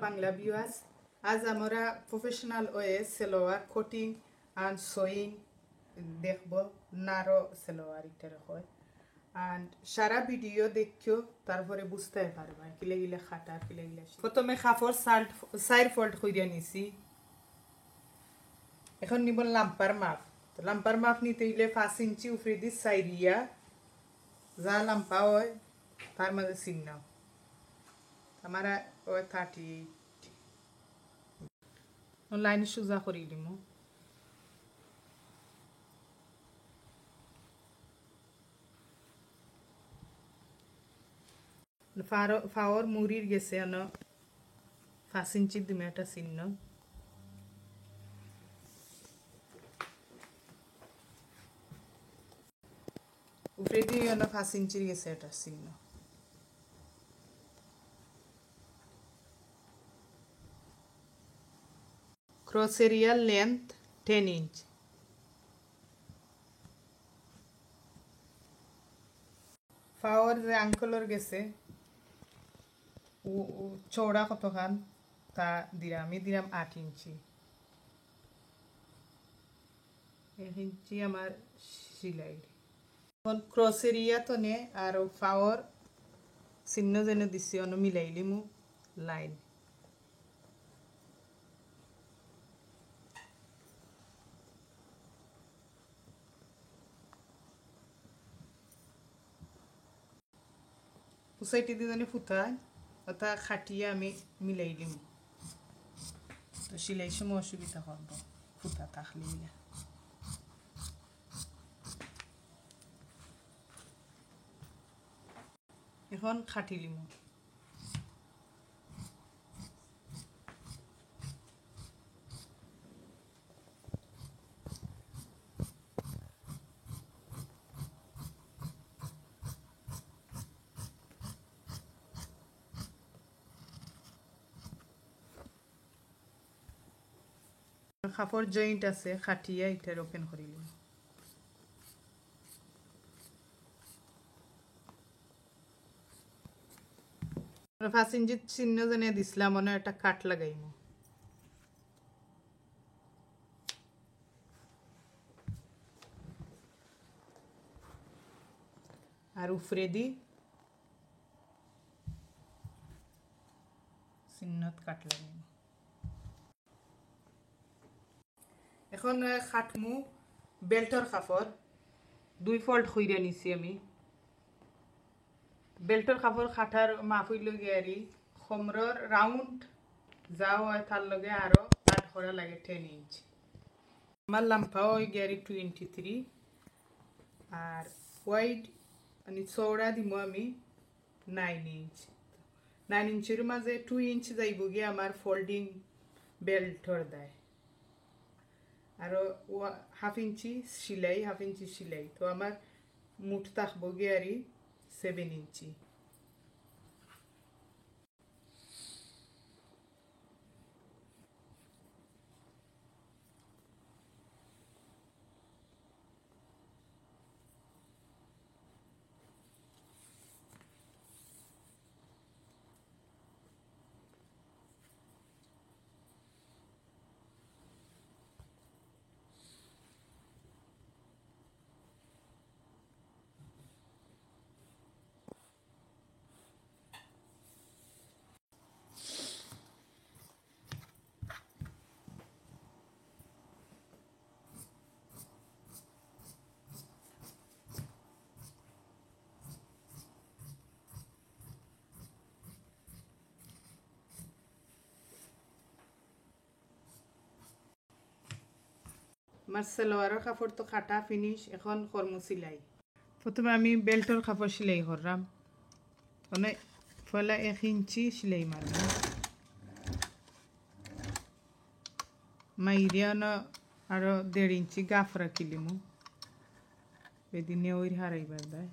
bangla viewers. আজ আমরা professional way salwar cutting and sewing দেখব নারো সালোয়ার ইটার হয় এন্ড সারা ভিডিও দেখিও তারপরে বুঝতে পারবা কিলে কিলে খাটা কিলে কিলে প্রথমে কাপড় সাইড ফোল্ড কইরা নিছি এখন নিব লাম্পার মাপ তো লাম্পার মাপ নিতে হইলে 5 ইঞ্চি উপরে দি সাইরিয়া যা লাম্পা হয় তার মধ্যে চিহ্ন हमारा वो 38 लाइन सोजा करी लिमु फावर मुरीर गेছে ন 5 ইঞ্চি দিমে একটা চিহ্ন উপরে দিয়ে ন 5 ইঞ্চির গেছে একটা চিহ্ন cross area length 10 inch फावर যে আঙ্কলর গেছে ও চওড়া কতখান তা দিলাম আমি দিলাম 8 ইঞ্চি 1 ইঞ্চি আমার সেলাই এখন ক্রস এরিয়া তো নে আর ফাওয়ার চিহ্ন যেন দিছি অন মিলাইলিমু লাইন উসাইটি দিদানে ফুটা অতা খাটিয়া আমি মিলাইলিমু তো সেলাই সময় অসুবিধা হবে ফুটা থাকলে মিলা এখন খাটিলিমু কাপড় জয়েন্ট আছে খাটিয়া এটা ওপেন করিলিম 5 ইঞ্চি চিহ্ন জানে দিছিলাম মনে একটা কাট লাগাইমু আর উপরে দি চিহ্নত কাট লাগাইমু এখন খাটমু বেল্টর কাপড় দুই ফোল্ড কইরা নিছি আমি বেল্টর কাপড় খাটার মাপ হইল গিয়ারি খমরর রাউন্ড যাও হয় তার লগে আরো কাট করা লাগে 10 ইঞ্চ আমার লাম্পা হই গিয়ারি 23 আর ওয়াইড মানে চওড়া দিমু আমি 9 ইঞ্চ 9 ইঞ্চের মাঝে 2 ইঞ্চ যাইব গিয়ে আমার ফোল্ডিং বেল্টর দেয় আর হাফ ইঞ্চি সেলাই তো আমার মুঠ থাকবো গিয়ারি 7 ইঞ্চি আমার সালোয়ারের কাপড় তো কাটা ফিনিশ এখন করমু সেলাই প্রথমে আমি বেল্টর কাপড় সেলাই করলাম মানে ফলে 1 ইঞ্চি সেলাই মারলাম মাইরিয়ানো আরো 1.5 ইঞ্চি গাফ রাখিলিমু বেদিনে ওই হারাইবার দেয়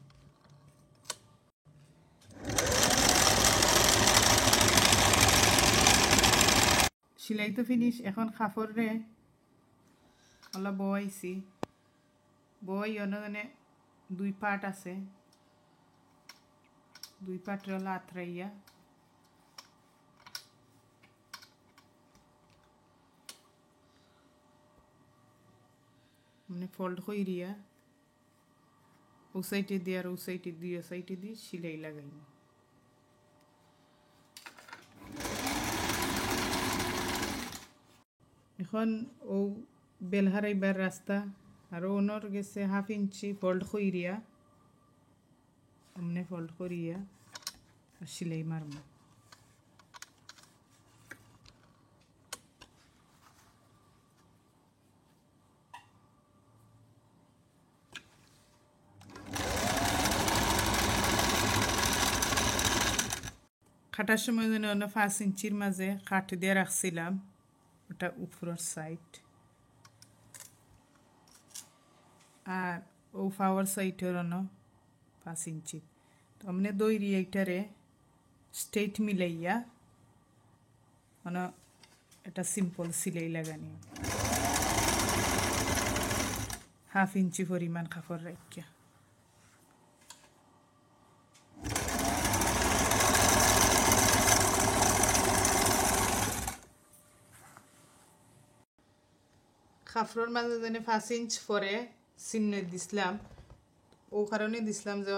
সেলাই তো ফিনিশ এখন কাপড় রে আলা বইছি বই অননে দুই পার্ট আছে দুই পার্ট রলা আত্রাইয়া মানে ফোল্ড কইরিয়া ও সাইডে দিয়ে আর ও সাইডে দিয়ে সাইডে দিয়ে সেলাই লাগাইব এখন ও বেল হারাইবার রাস্তা আর ওনর গেছে 1/2 ইঞ্চি ফোল্ড কইরিয়া আমনে ফোল্ড করিয়া আর সেলাই মারব কাটার সময় যেন 5 ইঞ্চির মাঝে কাট দিয়ে রাখছিলাম ওটা উপরের সাইড আর ও পাওয়ার সাইডের 5 ইঞ্চি তো আমনে দইরি এইটারে স্ট্রেট মিলাইয়া এটা সিম্পল সেলাই লাগানি 1/2 ইঞ্চি পরিমাণ কাপড় রাখিয়া কাপড়ের মাঝে যেন 5 ইঞ্চ পরে চিহ্ন দিছিলাম ও কারণে দিছিলাম যে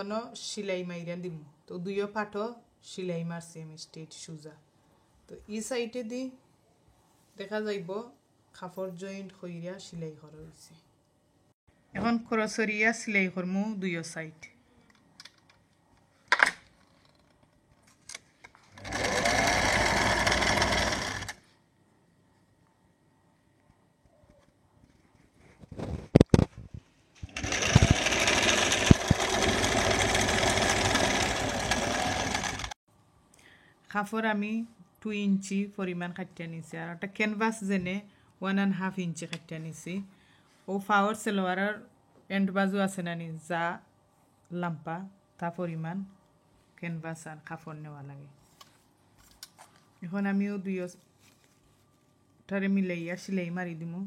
সেলাই মাইরা দিব তো দুইও পাটও সেলাই মারছি আমি স্ট্রেট সোজা তো এই সাইডে দি দেখা যাইব কাপড় জয়েন্ট কইরা সেলাই করা হইছে এখন ক্রসরিয়া সেলাই করমু দুইও সাইড কাপড় আমি 2 ইঞ্চি পরিমাণ কাটিয়ে নিছি আর একটা ক্যানভাস জেনে 1.5 ইঞ্চি কাটিয়ে নিছি ও পাওয়ার সালোয়ারের এন্ড বাজু আছে নানি যা লাম্পা তা পরিমাণ ক্যানভাস আর কাপড় নেওয়া লাগে এখন আমিও দুইটারে মিলাইয়া সেলাই মারি দিমু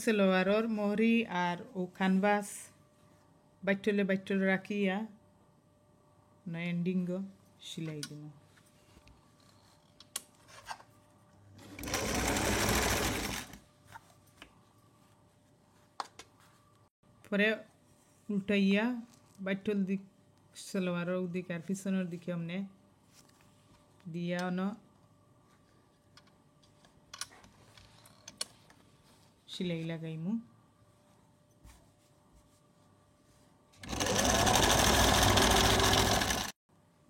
সেলোয়ারর মোহরি আর ও ক্যানভাস বাইটলে রাখিয়া এন্ডিঙ্গ সেলাই দিব পরে উল্টাইয়া বাইটল দিক সেলোয়ারের দিক আর পিছনের দিকে আমনে দিয়া সেলাই লাগাইমু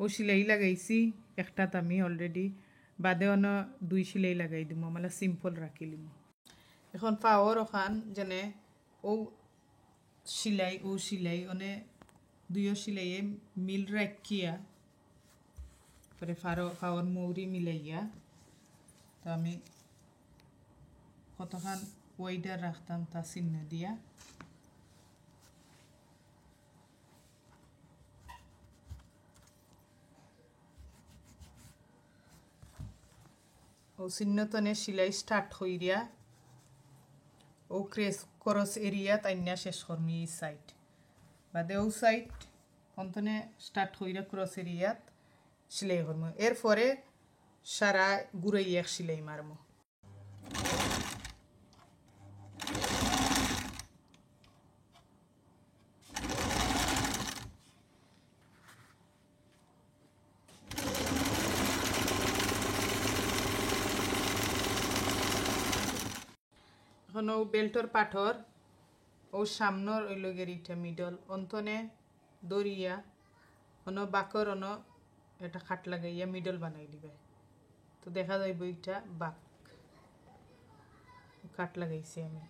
ও সেলাই লাগাইছি একটাত আমি অলরেডি বাদে 2 সেলাই লাগাই দিমু মানে সিম্পল রাখিলিম এখন পাওয়ার ওখান যেনে ও সেলাই দুইও সেলাইয়ে মিল রাখিয়া পরে পাওয়ার মৌরি মিলাইয়া তো আমি কতখান ওয়েডার রাখতাম তা চিহ্ন দিয়া ও চিহ্নতনে সেলাই স্টার্ট হইয়া ও ক্রস এরিয়া তাইনা শেষ করমি এই সাইড বাদে ও সাইড অন্তনে স্টার্ট হইয়া ক্রস এরিয়াত সেলাই করমু এরপরে সারা ঘুরাইয়া সেলাই মারমু এখন ও বেল্টর পাথর ও সামনের ওই লগের ইটা মিডল অন্তনে দরিয়া বাকর এটা খাট লাগাইয়া মিডল বানাই দিবে তো দেখা যাইব এটা বাক কাট লাগাইছি আমি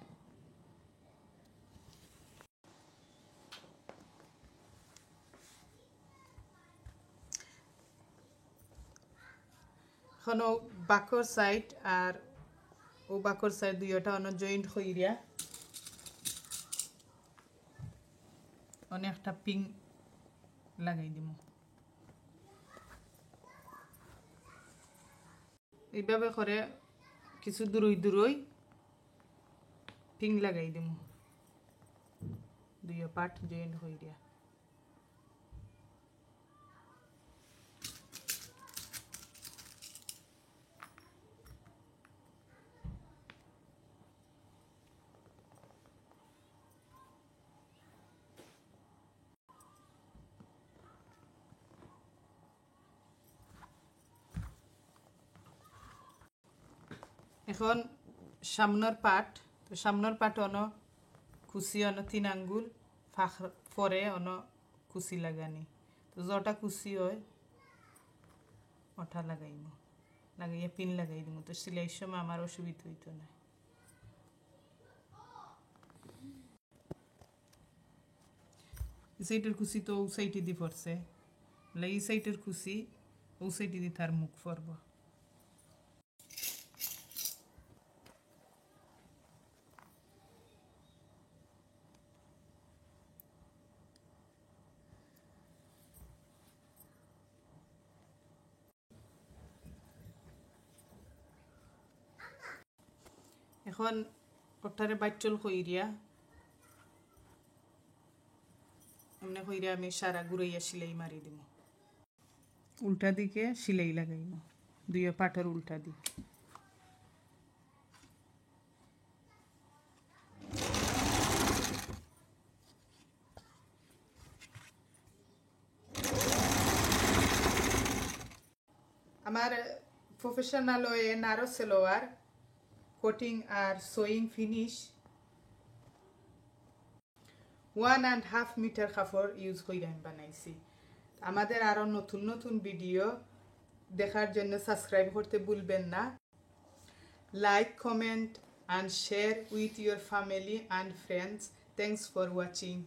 এখন ও বাকর সাইড আর ও বাকর সাইড দুইটা জয়েন্ট হইয়া অনেকটা পিং লাগাই দিব এইভাবে করে কিছু দূরই পিং লাগাই দিমু দুইও পাট জয়েন্ট হইয়া এখন সামনের পাট তো সামনের পাট অন কুচি অন 3 আঙ্গুল ফাঁক পরে অন কুচি লাগানি তো যটা কুচি হয় ওটা লাগাইব লাগাইয়া পিন লাগাই দিব তো সেলাই সময় আমার অসুবিধা হইতো না এই সাইডের কুচি তো ও সাইডে দি পড়ছে এই সাইডের কুচি ও সাইডে দি তার মুখ পড়ব এখন ওটারে বাইচল কইরিয়া এমনি কইরা আমি সারা ঘুরাইয়া সেলাই মারি দিব উল্টা দিকে সেলাই লাগাইব দুইও পাটের উল্টা দিক আমার প্রফেশনাল ওয়ে নারো সালোয়ার কোটিং আর সোয়িং ফিনিশ 1.5 মিটার কাপড় ইউজ করে আমি বানাইছি আমাদের আরো নতুন নতুন ভিডিও দেখার জন্য সাবস্ক্রাইব করতে ভুলবেন না like comment and share with your family and friends. Thanks for watching.